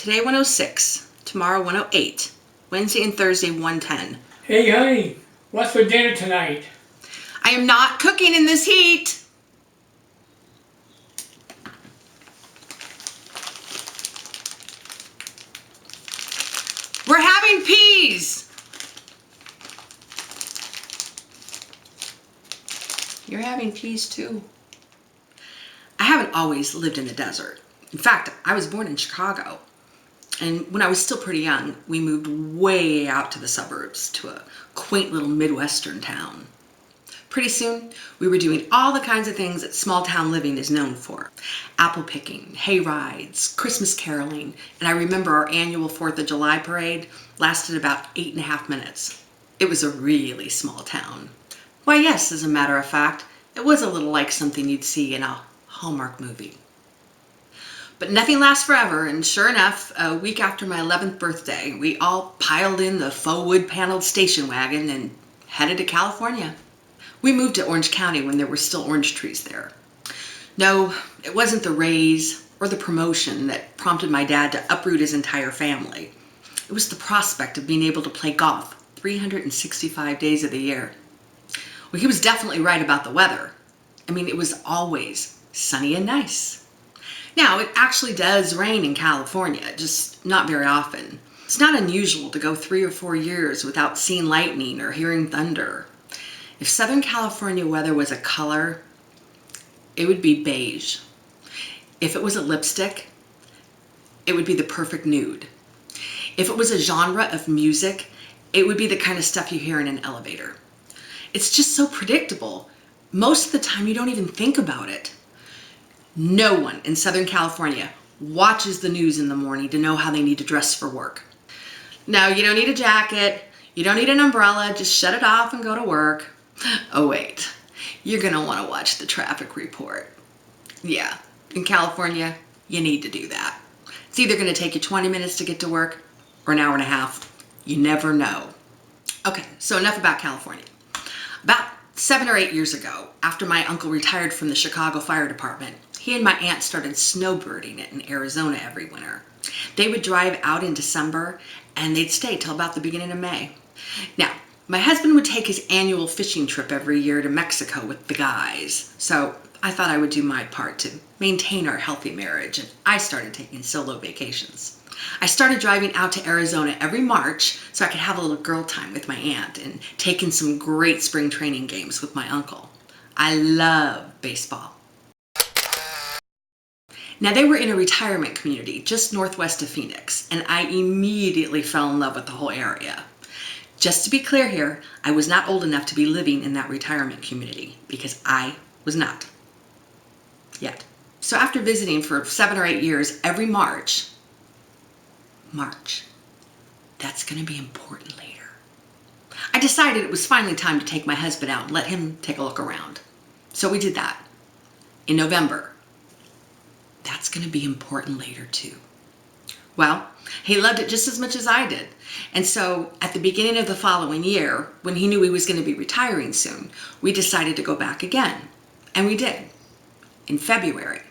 Today 106, tomorrow 108, Wednesday and Thursday 110. Hey honey, what's for dinner tonight? I am not cooking in this heat. We're having peas. You're having peas too. I haven't always lived in the desert. In fact, I was born in Chicago. And when I was still pretty young, we moved way out to the suburbs to a quaint little Midwestern town. Pretty soon, we were doing all the kinds of things that small town living is known for. Apple picking, hay rides, Christmas caroling, and I remember our annual 4th of July parade lasted about 8.5 minutes. It was a really small town. Why yes, as a matter of fact, it was a little like something you'd see in a Hallmark movie. But nothing lasts forever, and sure enough, a week after my 11th birthday, we all piled in the faux wood-paneled station wagon and headed to California. We moved to Orange County when there were still orange trees there. No, it wasn't the raise or the promotion that prompted my dad to uproot his entire family. It was the prospect of being able to play golf 365 days of the year. Well, he was definitely right about the weather. I mean, it was always sunny and nice. Now, it actually does rain in California, just not very often. It's not unusual to go 3 or 4 years without seeing lightning or hearing thunder. If Southern California weather was a color, it would be beige. If it was a lipstick, it would be the perfect nude. If it was a genre of music, it would be the kind of stuff you hear in an elevator. It's just so predictable. Most of the time, you don't even think about it. No one in Southern California watches the news in the morning to know how they need to dress for work. No, you don't need a jacket. You don't need an umbrella. Just shut it off and go to work. Oh wait, you're gonna want to watch the traffic report. Yeah, in California, you need to do that. It's either gonna take you 20 minutes to get to work or an hour and a half. You never know. Okay, so enough about California. About 7 or 8 years ago, after my uncle retired from the Chicago Fire Department, he and my aunt started snowbirding it in Arizona every winter. They would drive out in December and they'd stay till about the beginning of May. Now, my husband would take his annual fishing trip every year to Mexico with the guys, so I thought I would do my part to maintain our healthy marriage, and I started taking solo vacations. I started driving out to Arizona every March so I could have a little girl time with my aunt and taking some great spring training games with my uncle. I love baseball. Now, they were in a retirement community just northwest of Phoenix, and I immediately fell in love with the whole area. Just to be clear here, I was not old enough to be living in that retirement community because I was not yet. So after visiting for 7 or 8 years every March, that's going to be important later. I decided it was finally time to take my husband out and let him take a look around. So we did that. In November, that's going to be important later too. Well, he loved it just as much as I did. And so at the beginning of the following year, when he knew he was going to be retiring soon, we decided to go back again. And we did, in February.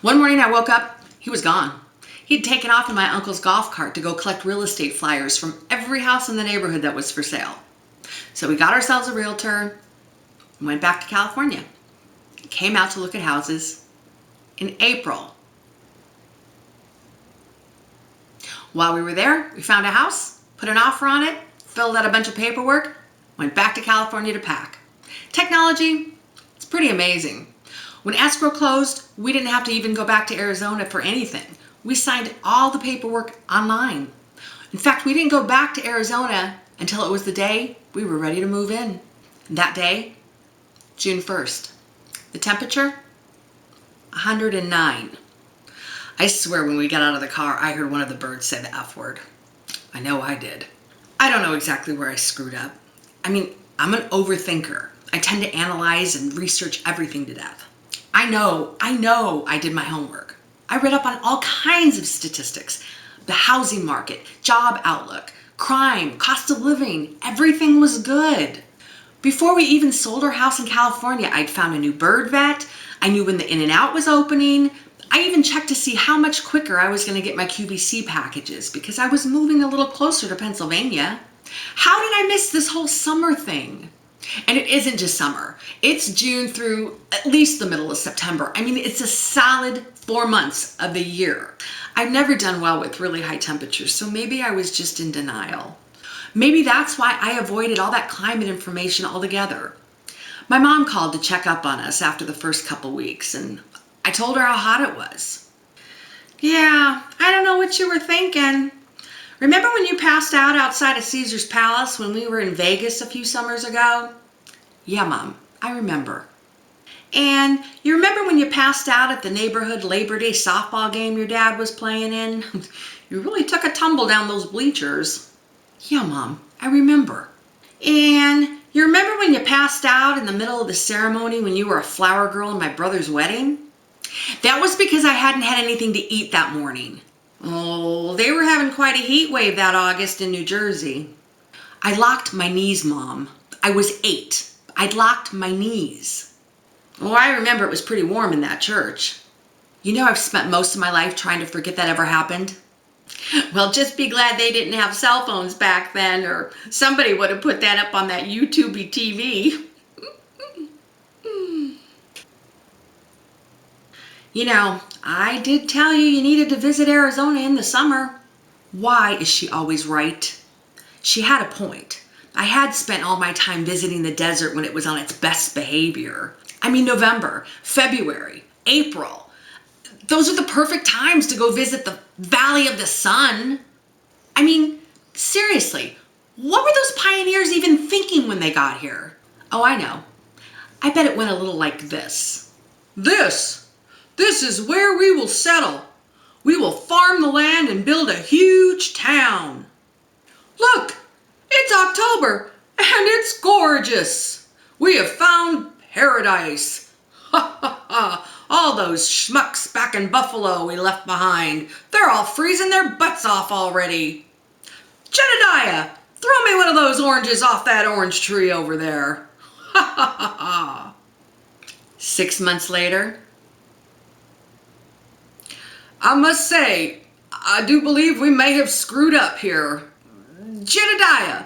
One morning I woke up, he was gone. He'd taken off in my uncle's golf cart to go collect real estate flyers from every house in the neighborhood that was for sale. So we got ourselves a realtor and went back to California. Came out to look at houses in April. While we were there, we found a house, put an offer on it, filled out a bunch of paperwork, went back to California to pack. Technology, it's pretty amazing. When escrow closed, we didn't have to even go back to Arizona for anything. We signed all the paperwork online. In fact, we didn't go back to Arizona until it was the day we were ready to move in. That day, June 1st. The temperature? 109. I swear when we got out of the car, I heard one of the birds say the F word. I know I did. I don't know exactly where I screwed up. I mean, I'm an overthinker. I tend to analyze and research everything to death. I know I did my homework. I read up on all kinds of statistics. The housing market, job outlook, crime, cost of living, everything was good. Before we even sold our house in California, I'd found a new bird vet. I knew when the In-N-Out was opening. I even checked to see how much quicker I was going to get my QVC packages because I was moving a little closer to Pennsylvania. How did I miss this whole summer thing? And it isn't just summer. It's June through at least the middle of September. I mean, it's a solid 4 months of the year. I've never done well with really high temperatures, so maybe I was just in denial. Maybe that's why I avoided all that climate information altogether. My mom called to check up on us after the first couple weeks, and I told her how hot it was. Yeah, I don't know what you were thinking. Remember when you passed out outside of Caesar's Palace when we were in Vegas a few summers ago? Yeah, Mom, I remember. And you remember when you passed out at the neighborhood Labor Day softball game your dad was playing in? You really took a tumble down those bleachers. Yeah, Mom, I remember. And you remember when you passed out in the middle of the ceremony when you were a flower girl in my brother's wedding? That was because I hadn't had anything to eat that morning. Oh, they were having quite a heat wave that August in New Jersey. I locked my knees, Mom. I was 8. I'd locked my knees. Oh, I remember it was pretty warm in that church. You know, I've spent most of my life trying to forget that ever happened. Well, just be glad they didn't have cell phones back then, or somebody would have put that up on that YouTube TV. You know, I did tell you needed to visit Arizona in the summer. Why is she always right? She had a point. I had spent all my time visiting the desert when it was on its best behavior. I mean, November, February, April. Those are the perfect times to go visit the Valley of the Sun. I mean, seriously, what were those pioneers even thinking when they got here? Oh, I know. I bet it went a little like this. This is where we will settle. We will farm the land and build a huge town. Look, it's October and it's gorgeous. We have found paradise. Ha ha ha. All those schmucks back in Buffalo we left behind, they're all freezing their butts off already. Jedediah, throw me one of those oranges off that orange tree over there. Ha ha ha ha. 6 months later, I must say, I do believe we may have screwed up here. Jedediah,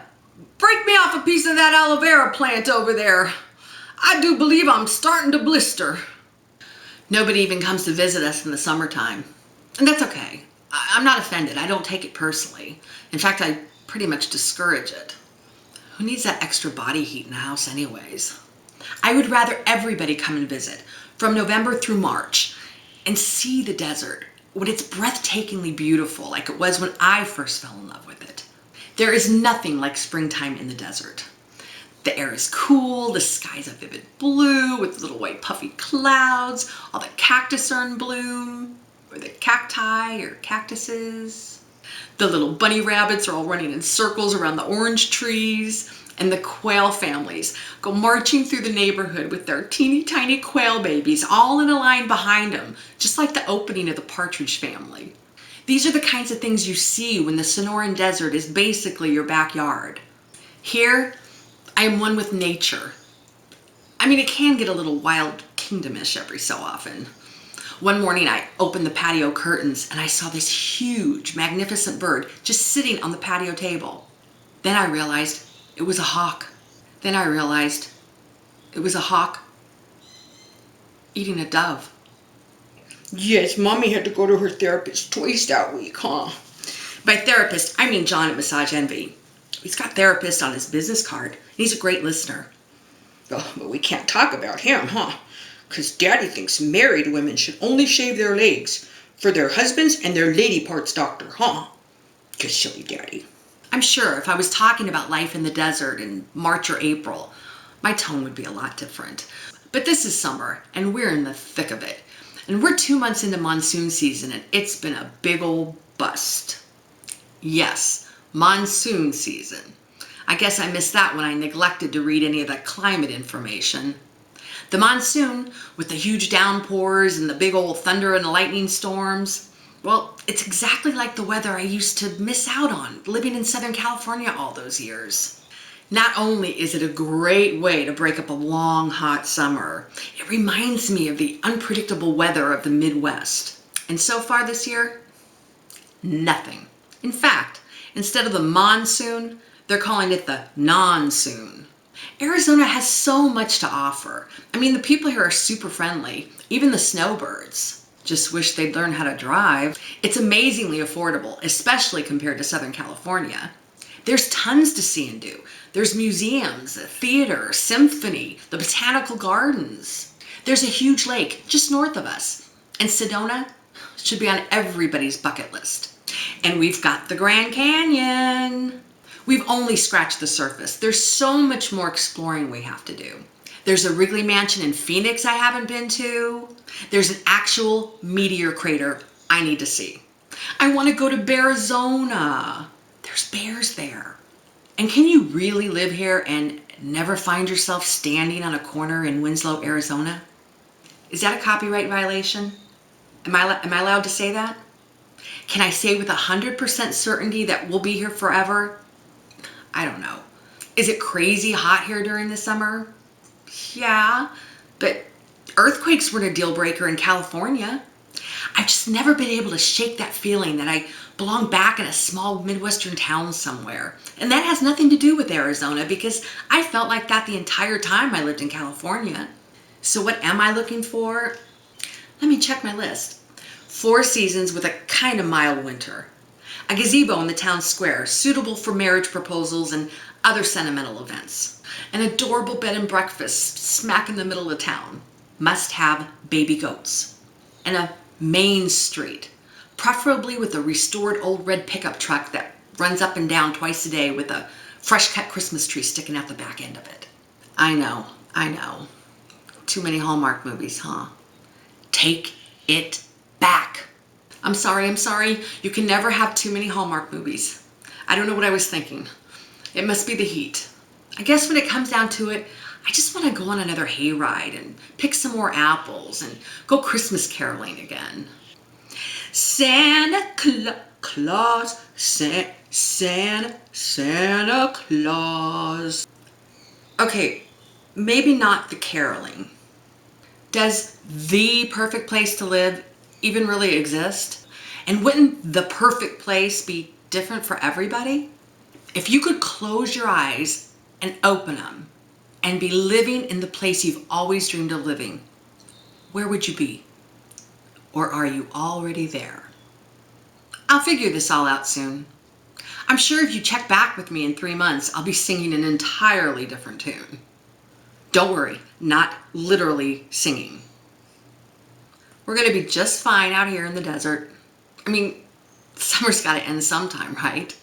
break me off a piece of that aloe vera plant over there. I do believe I'm starting to blister. Nobody even comes to visit us in the summertime. And that's okay. I'm not offended. I don't take it personally. In fact, I pretty much discourage it. Who needs that extra body heat in the house anyways? I would rather everybody come and visit from November through March and see the desert when it's breathtakingly beautiful like it was when I first fell in love with it. There is nothing like springtime in the desert. The air is cool, the sky's a vivid blue with little white puffy clouds, all the cactus are in bloom, or the cacti or cactuses. The little bunny rabbits are all running in circles around the orange trees, and the quail families go marching through the neighborhood with their teeny tiny quail babies all in a line behind them, just like the opening of the Partridge Family. These are the kinds of things you see when the Sonoran Desert is basically your backyard. Here, I am one with nature. I mean, it can get a little wild kingdomish every so often. One morning I opened the patio curtains and I saw this huge, magnificent bird just sitting on the patio table. Then I realized it was a hawk. Then I realized it was a hawk eating a dove. Yes, Mommy had to go to her therapist twice that week, huh? By therapist, I mean John at Massage Envy. He's got therapist on his business card, and he's a great listener. Oh, but we can't talk about him, huh? Because Daddy thinks married women should only shave their legs for their husbands and their lady parts doctor, huh? 'Cause silly Daddy. I'm sure if I was talking about life in the desert in March or April, my tone would be a lot different. But this is summer, and we're in the thick of it. And we're 2 months into monsoon season, and it's been a big old bust. Yes, monsoon season. I guess I missed that when I neglected to read any of the climate information. The monsoon, with the huge downpours and the big old thunder and lightning storms, well, it's exactly like the weather I used to miss out on living in Southern California all those years. Not only is it a great way to break up a long, hot summer, it reminds me of the unpredictable weather of the Midwest. And so far this year, nothing. In fact, instead of the monsoon, they're calling it the non-soon. Arizona has so much to offer. I mean, the people here are super friendly, even the snowbirds. Just wish they'd learn how to drive. It's amazingly affordable, especially compared to Southern California. There's tons to see and do. There's museums, a theater, symphony, the botanical gardens. There's a huge lake just north of us. And Sedona should be on everybody's bucket list. And we've got the Grand Canyon. We've only scratched the surface. There's so much more exploring we have to do. There's a Wrigley Mansion in Phoenix I haven't been to. There's an actual meteor crater I need to see. I want to go to Arizona. There's bears there. And can you really live here and never find yourself standing on a corner in Winslow, Arizona? Is that a copyright violation? Am I allowed to say that? Can I say with 100% certainty that we'll be here forever? I don't know. Is it crazy hot here during the summer? Yeah, but earthquakes weren't a deal breaker in California. I've just never been able to shake that feeling that I belong back in a small Midwestern town somewhere. And that has nothing to do with Arizona because I felt like that the entire time I lived in California. So what am I looking for? Let me check my list. 4 seasons with a kind of mild winter. A gazebo in the town square, suitable for marriage proposals and other sentimental events. An adorable bed and breakfast smack in the middle of town. Must have baby goats. And a main street, preferably with a restored old red pickup truck that runs up and down twice a day with a fresh cut Christmas tree sticking out the back end of it. I know. Too many Hallmark movies, huh? Take it back. I'm sorry. You can never have too many Hallmark movies. I don't know what I was thinking. It must be the heat. I guess when it comes down to it, I just want to go on another hayride and pick some more apples and go Christmas caroling again. Santa Claus, Santa Claus. Okay, maybe not the caroling. Does the perfect place to live even really exist? And wouldn't the perfect place be different for everybody? If you could close your eyes and open them and be living in the place you've always dreamed of living, where would you be? Or are you already there? I'll figure this all out soon. I'm sure if you check back with me in 3 months, I'll be singing an entirely different tune. Don't worry, not literally singing. We're going to be just fine out here in the desert. I mean, summer's got to end sometime, right?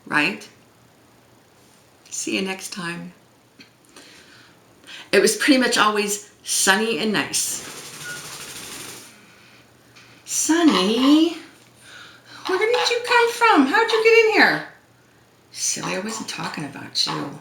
Right? See you next time. It was pretty much always sunny and nice. Sunny? Where did you come from? How'd you get in here? Silly, I wasn't talking about you.